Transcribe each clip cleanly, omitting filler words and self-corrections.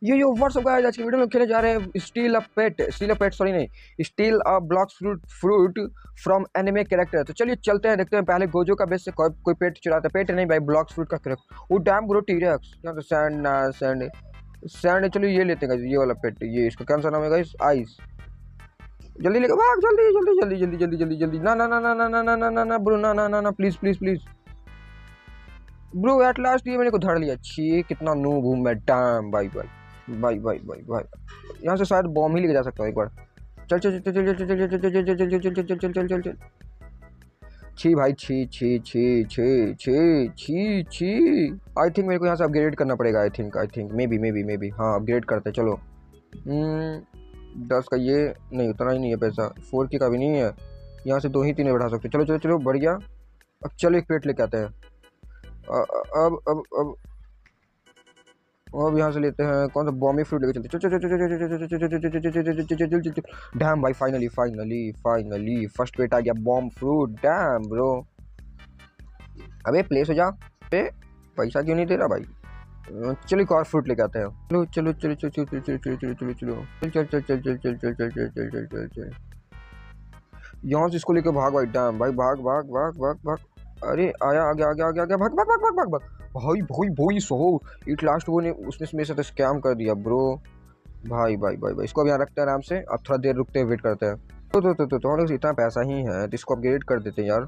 यो WhatsApp guys, आज की video में खेलने जा रहे हैं स्टील अ पेट सॉरी नहीं, steel a block fruit from anime character. तो चलिए चलते हैं, देखते हैं पहले गोजो का बेस से कोई पेट चुराता है। पेट नहीं भाई, ब्लॉक फ्रूट का कैरेक्टर। वो डैम ब्रो टीरेक्स, यहाँ तो सैंड। चलिए ये लेते हैं guys, ये वाला पेट। ये इसका कौन सा नाम है गाइस? आइस। जल्दी लेके भाग, जल्दी जल्दी जल्दी जल्दी जल्दी जल्दी जल्दी। ना ना ना ना ना ना ना ना ना ना ब्रो, ना ना ना ना, please please please bro. At last ये मेरे को धर लिया। छी कितना नूब हूँ मैं। डैम भाई भाई भाई भाई भाई भाई। यहाँ से शायद बॉम्ब ही लेके जा सकता हूँ एक बार। चल चल चल चल चल चल चल चल चल चल चल चल चल चल चल चल चल। छी भाई, छी छी छी छी छी छी छी। आई थिंक मेरे को यहाँ से अपग्रेड करना पड़ेगा। आई थिंक मे बी हाँ, अपग्रेड करते चलो। 10 का ये नहीं, उतना ही नहीं है पैसा। 4 की का भी नहीं है। यहाँ से 2 ही 3 बढ़ा सकते। चलो चलो चलो, बढ़िया। अब चलो एक पेट लेके आते हैं। अब यहाँ से लेते हैं कौन सा बॉम्बे फ्रूट लेके चलते। चल चल चल चल चल चल। डैम भाई, फाइनली फाइनली फाइनली फर्स्ट पेट आ गया, बॉम्ब फ्रूट। Damn bro. अबे प्लेस हो जा। अबे पैसा क्यों नहीं दे रहा भाई? चलो एक और फ्रूट लेके आते हैं। चलो चलो चलो चलो चलो चलो चलो चलो चलो चलो चल चल चल चल चल चल चल चल चल चल चल चल। यहाँ से इसको लेके भाग भाई। डैम भाई, भाग भाग भाग भाग भाग। अरे आया, आ गया आ गया आ गया आ गया। भाग भाग भाग भाग भाग भाग। भाई भाई भाई सो इट लास्ट वो ने उसने मेरे साथ स्कैम कर दिया ब्रो। भाई भाई भाई भाई, इसको अब यहाँ रखते हैं आराम से। अब थोड़ा देर रुकते हैं, वेट करते हैं। तो हम लोग इतना पैसा ही है तो इसको अपग्रेड कर देते हैं यार।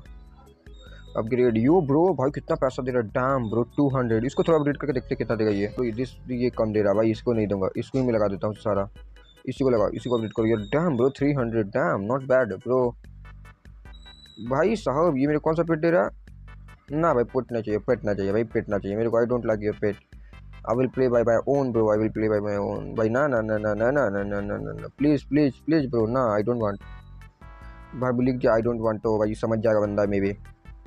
अपग्रेड यो ब्रो। भाई कितना पैसा दे रहा है? Damn bro 200। इसको थोड़ा अपग्रेड करके देखते कितना देगा ये। तो ये कम दे रहा है भाई, इसको नहीं दूंगा। इसको ही मैं लगा देता हूँ सारा। इसी को लगा, इसी को अपडेट करो यार। Damn bro 300। Dam not bad bro. भाई साहब ये मेरे कौन सा पेट दे रहा है? ना भाई, पेटना चाहिए, पेटना चाहिए भाई, पेटना चाहिए मेरे को। I don't like your pet. I will play by my own bro, I will play by my own भाई। ना ना ना ना ना ना ना ना ना ना ना, प्लीज प्लीज प्लीज ब्रो, ना आई डोंट वांट। भाई बोलिए कि आई डोंट वांट, तो भाई समझ जाएगा बंदा मे भी।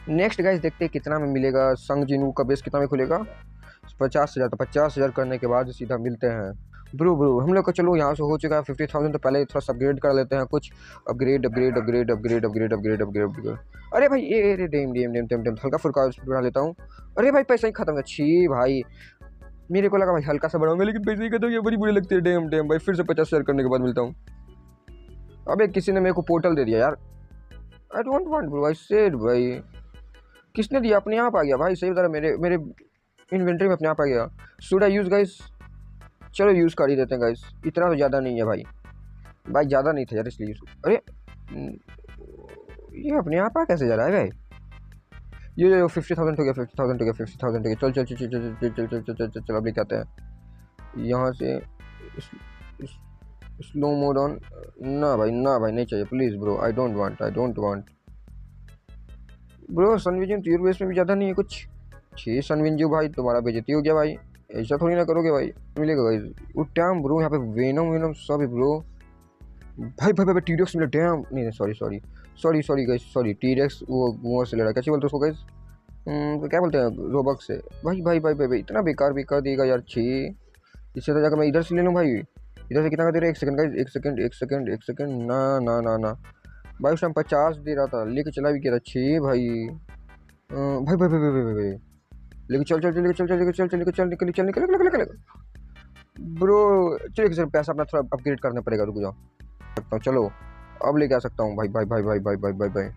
नेक्स्ट गाइस देखते हैं कितना में मिलेगा। संग जिनू का बेस कितना में खुलेगा? 50,000। तो 50,000 करने के बाद सीधा मिलते हैं। ब्रो हम लोग का चलो यहाँ से हो चुका है 50,000। तो पहले थोड़ा सा अपग्रेड कर लेते हैं कुछ। Upgrade upgrade upgrade upgrade upgrade upgrade upgrade upgrade. अरे भाई ये dam dam dam dam dam हल्का फुल्का बढ़ा लेता हूँ। अरे भाई पैसा ही खत्म है। छी भाई, मेरे को लगा भाई हल्का सा बढ़ाऊंगा, लेकिन पैसे ही खत्म। ये बड़ी बुरी लगती है। डेम डेम भाई, फिर से 50,000 करने के बाद मिलता हूँ। अबे किसी ने मेरे को पोर्टल दे दिया यार। आई don't want bro, I said भाई। किसने दिया? अपने आप आ गया भाई। सही बता रहा, मेरे मेरे इन्वेंटरी में अपने आप आ गया। Should I use guys? चलो यूज़ कर ही देते हैं गाइस। इतना तो ज़्यादा नहीं है भाई। भाई ज़्यादा नहीं था यार, इसलिए अरे ये अपने आप आ कैसे जा रहा है भाई? ये 50,000 हो गया, 50,000 हो गया, 50,000 हो गया। चल चल चल चल चल चल चल चल चल चल चल। अब लेके आते हैं यहाँ से। Slow mode on. ना भाई, ना भाई, नहीं चाहिए please bro. I don't want, I don't want bro. सनविजन ट्यूर बेस में भी ज़्यादा नहीं है कुछ। 6 सनविंजू भाई, तुम्हारा बेइज्जती हो गया भाई। ऐसा थोड़ी ना करोगे भाई। मिलेगा भाई वो टैम ब्रो। यहाँ पे वेनम वेनम सब है ब्रो। भाई भाई भाई टीरेक्स मिला। डैम नहीं, sorry sorry sorry sorry guys, sorry. T-Rex वो से लड़ा, कैसे बोलते हैं उसको गाइस? तो क्या बोलते हैं? रोबक से। भाई भाई भाई भाई भाई इतना बेकार बेकार देगा यार। छी, इससे तो जाकर मैं इधर से ले लूँ भाई। इधर से कितना का दे रहा है? 1 second guys, 1 second 1 second 1 second. ना ना ना ना भाई, उस टाइम 50 दे रहा था, लेके चला भी क्या था। छी भाई भाई भाई भाई भाई भाई भाई। लेके चल चल चल लेके चल चल लेके चल चल लेके चल निकल चल निकल निकल निकल ब्रो। चलिए सर, पैसा अपना थोड़ा अपग्रेड करना पड़ेगा। रुक जाओ, सकता हूँ चलो। अब लेके आ सकता हूँ भाई भाई भाई भाई भाई भाई भाई भाई।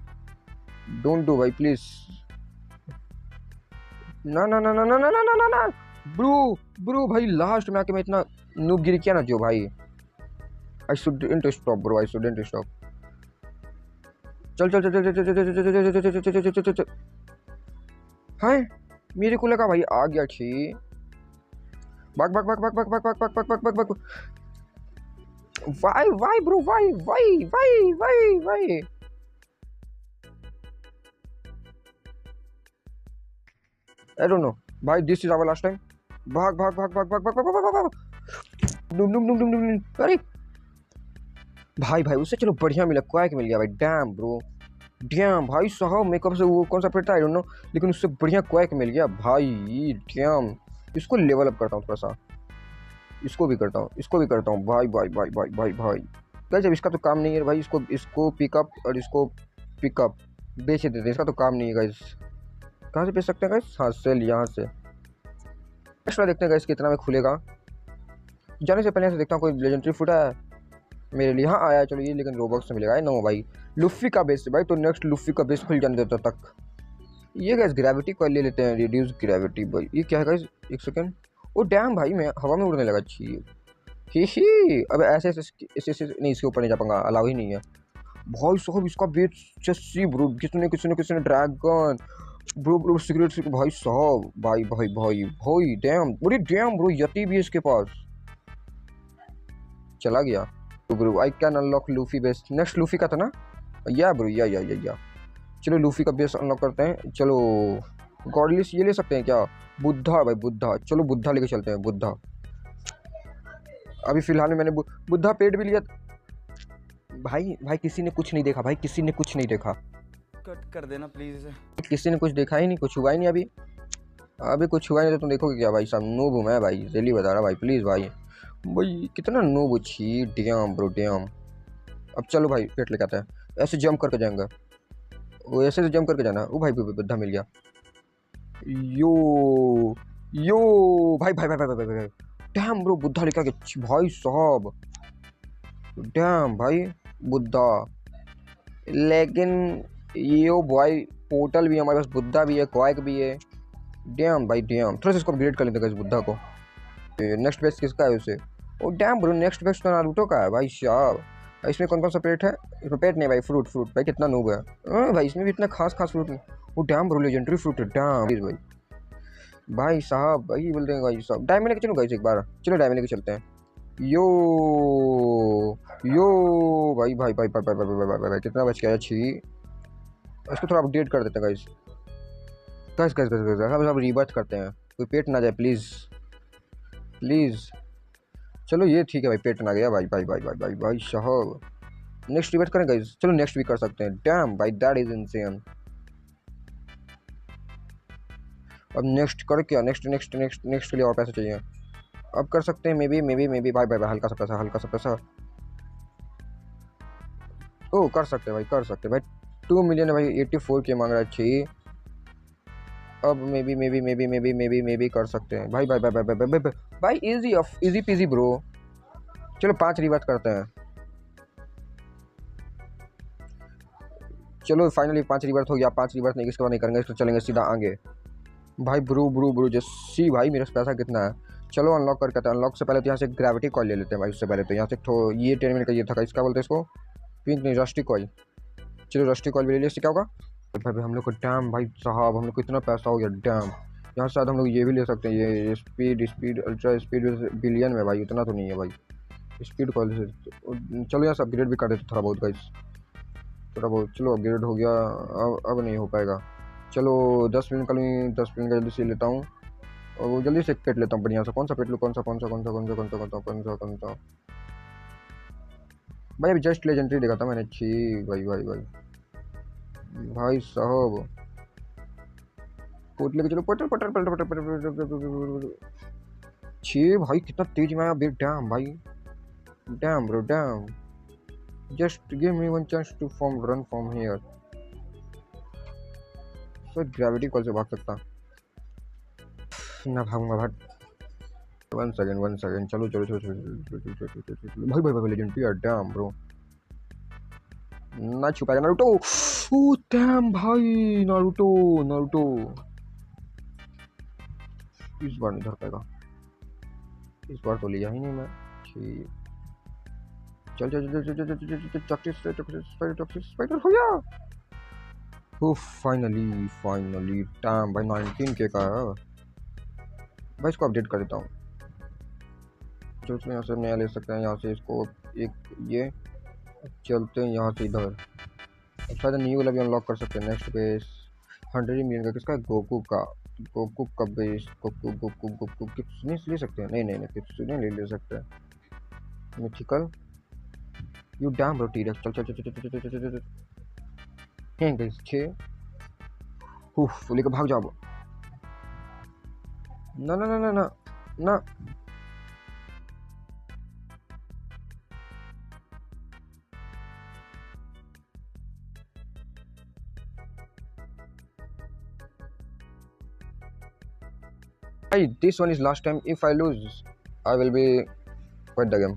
डोंट डू भाई प्लीज। ना ना ना ना ना ना ना ना ना ना ब्रो। ब्रो भाई लास्ट में आके मैं इतना नूब गिर किया ना जो भाई। I shouldn't stop bro, I shouldn't stop. चल चल चल चल चल चल चल चल चल चल चल चल चल। हाय, मेरे को लगा भाई आ गया। छी, भाग भाग भाग भाग भाग भाग भाग भाग भाग भाग भाग। Why bro, why why why why why. I don't know भाई, this is our last time. भाग भाग भाग भाग भाग भाग भाग भाग भाग। डुम डुम डुम डुम डुम। अरे भाई भाई, उससे चलो बढ़िया मिला, क्वैक मिल गया भाई। डैम ब्रो, डैम भाई साहब। मेकअप से वो कौन सा पेट था आई डोंट नो, लेकिन उससे बढ़िया क्वैक मिल गया भाई। डैम, इसको लेवल अप करता हूँ थोड़ा सा। इसको भी करता हूँ, इसको भी करता हूँ भाई भाई भाई भाई भाई भाई। भाई जब इसका तो काम नहीं है भाई, इसको इसको पिकअप और इसको पिकअप बेच देते हैं। इसका तो काम नहीं है गाइस। कहाँ से बेच सकते हैं गाइस? हाँ, सेल यहाँ से। एक्स्ट्रा देखते हैं गाइस कितना में खुलेगा। जाने से पहले से देखता हूँ कोई लेजेंडरी फूड है मेरे लिए। हाँ आया, चलो ये लेकिन रोबॉक्स में मिलेगा। नो भाई, लुफ़ी का बेस भाई, तो नेक्स्ट लुफ़ी का बेस खुल जाने देता तक। ये गैस ग्रेविटी कॉइल ले लेते हैं, रिड्यूस ग्रेविटी भाई। ये क्या है गाइस, एक सेकंड। ओ डैम भाई, मैं हवा में उड़ने लगा। छी ही अब ऐसे ऐसे नहीं, इसके ऊपर नहीं जा पाऊंगा, अलाउ ही नहीं है भाई साहब। इसका बेस चस्सी ब्रो, किसने ड्रैगन ब्रो ब्रो सिगरेट भाई साहब, भाई भाई भाई भाई डैम, बड़ी डैम ब्रो, यति भी है इसके पास। चला गया bro. I can unlock Luffy base. Next Luffy का था ना, या ब्रो, या चलो लूफी का बेस अनलॉक करते हैं। चलो गॉडलिस ये ले सकते हैं क्या, बुद्धा भाई, बुद्धा। चलो बुद्धा लेके चलते हैं, बुद्धा। अभी फिलहाल में मैंने बुद्धा पेट भी लिया। भाई भाई किसी ने कुछ नहीं देखा भाई, किसी ने कुछ नहीं देखा। कट कर देना प्लीज। किसी ने कुछ देखा ही नहीं, कुछ हुआ ही नहीं। अभी कुछ हुआ नहीं तो तुम देखोगे क्या भाई साहब। नूब हूँ मैं भाई, रियली बता रहा भाई, प्लीज़ भाई। भाई कितना नूब छी, डैम ब्रो डैम। अब चलो भाई पेट लेके आते हैं, ऐसे जंप करके जाएंगे। वो ऐसे जंप करके जाना। वो भाई बुद्धा मिल गया। यो यो भाई भाई भाई भाई भाई भाई डैम ब्रो, बुद्धा लेके आ गया भाई साहब। डैम भाई बुद्धा। लेकिन यो भाई पोर्टल भी है हमारे पास, बुद्धा भी है, क्वाइक भी है। डैम भाई डैम, थोड़ा सा इसको अपग्रेड कर लेते हैं इस बुद्धा को। नेक्स्ट बेस किसका है उसे। Oh damn bro, next base तो नारुतो का है भाई साहब। इसमें कौन कौन सा पेट है, इसमें पेट नहीं भाई, फ्रूट भाई, कितना नूब है भाई, इसमें भी इतना खास फ्रूट नहीं। वो डैम ब्रो लेजेंडरी फ्रूट है, डैम भाई भाई साहब, भाई बोल देंगे भाई साहब। डायमंड लेके चलो गाइस एक बार, चलो डायमंड लेके चलते हैं। यो यो भाई भाई भाई भाई भाई भाई भाई भाई कितना बच गया। अच्छी इसको थोड़ा अपडेट कर देते हैं guys. Guys guys guys guys सब रीबर्थ करते हैं, कोई पेट ना जाए प्लीज़ प्लीज़। चलो ये ठीक है भाई, पेट ना गया भाई भाई भाई भाई भाई भाई साहब। नेक्स्ट रिवर्ट करें गाइस, चलो नेक्स्ट भी कर सकते हैं। डैम भाई दैट इज इनसेन। अब नेक्स्ट कर क्या, नेक्स्ट नेक्स्ट नेक्स्ट नेक्स्ट के लिए और पैसे चाहिए। अब कर सकते हैं, मे बी भाई भाई हल्का सा पैसा, हल्का सा पैसा। ओ कर सकते हैं भाई, कर सकते हैं भाई। 2 मिलियन है भाई, 84 के मांग रहा है। अच्छी अब मे बी कर सकते हैं भाई भाई भाई भाई भाई भाई भाई इजी पीजी ब्रो। चलो 5 रिवर्ट करते हैं। चलो फाइनली 5 रिवर्स हो गया। 5 रिवर्स नहीं, इसके बाद नहीं करेंगे, इसको चलेंगे सीधा आगे भाई। ब्रू जस्सी भाई, मेरे पैसा कितना है। चलो अनलॉक करके आते हैं। अनलॉक से पहले तो यहाँ से ग्रेविटी कॉइल ले लेते हैं भाई। उससे पहले तो यहाँ से ये 10 मिनट का ये था, इसका बोलते हैं इसको पिंक नहीं, रस्टी कॉइल। चलो रस्टी कॉइल भी ले लिया, इससे क्या होगा भाई हम लोग को। डैम भाई साहब, हम लोग को इतना पैसा हो गया डैम। यहाँ से शायद हम लोग ये भी ले सकते हैं, ये स्पीड अल्ट्रा स्पीड बिलियन में भाई, उतना तो नहीं है भाई स्पीड कॉइल से। चलो यहाँ से अपग्रेड भी कर देते थोड़ा बहुत गाइस, थोड़ा बहुत। चलो अपग्रेड हो गया। अब नहीं हो पाएगा। चलो 10 मिनट का लूँ, 10 मिनट का जल्दी से लेता हूँ और वो जल्दी से एक पेट लेता हूँ बढ़िया सा। कौन सा पेट लूँ, कौन सा भाई। अभी जस्ट लेजेंडरी देखा था मैंने। छी भाई भाई भाई भाई साहब, पोर्ट लेके चलो, पोर्टल पोर्टल पोर्टल पोर्टल। छी भाई कितना तेज में आया बिग डैम भाई, dam bro dam. Just give me one chance to run from here. तो ग्रेविटी कॉल से भाग सकता ना, भागूंगा भाग। 1 सेकंड। चलो भाई भाई भाई लेजेंडरी यार, डैम ब्रो। ना छुपाएगा नारुतो। ओ डैम भाई, नारुतो इस बार नहीं धर पाएगा, इस बार तो लिया ही नहीं मैं। ठीक, चल स्पाइडर हो गया। फाइनली डैम भाई 19 के का है भाई। इसको अपडेट कर देता हूँ। जो उसमें यहाँ से नया ले सकते हैं, यहाँ से इसको एक ये चलते हैं यहाँ से इधर। शायद न्यू वाला भी अनलॉक कर सकते हैं। नेक्स्ट बेस 100 मिलियन का किसका, गोकू का बेस। गोकू किसने ले सकते हैं, नहीं किसने ले सकते हैं। Mythical you damn bro T-Rex. चल हैं गाइस 6 लेकर भाग जाओ। ना भाई, this one is last time. If I lose, I will be quit the game.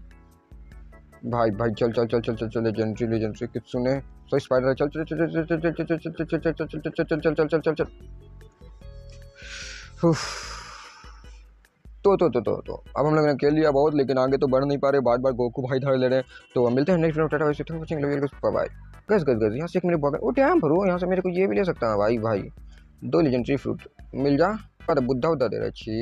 भाई भाई चल चल चल चल चल चल लेजेंडरी लेजेंडरी कित्सुने सो स्पाइडर चल चल चल चल चल चल चल चल चल चल चल चल चल चल चल चल चल। तो अब हम लोगों ने खेल लिया बहुत, लेकिन आगे तो बढ़ नहीं पा रहे, बार बार गोकू भाई धर ले रहे हैं। तो मिलते हैं next video, tata bye see, thank you for watching, bye. गस गस गस यहाँ से एक मेरे बगल, ओ डैम ब्रो, यहाँ से मेरे को ये भी ले सकता है भाई भाई, 2 लेजेंडरी फ्रूट मिल जा। अरे बुद्धा उद्धा दे रहा है छी।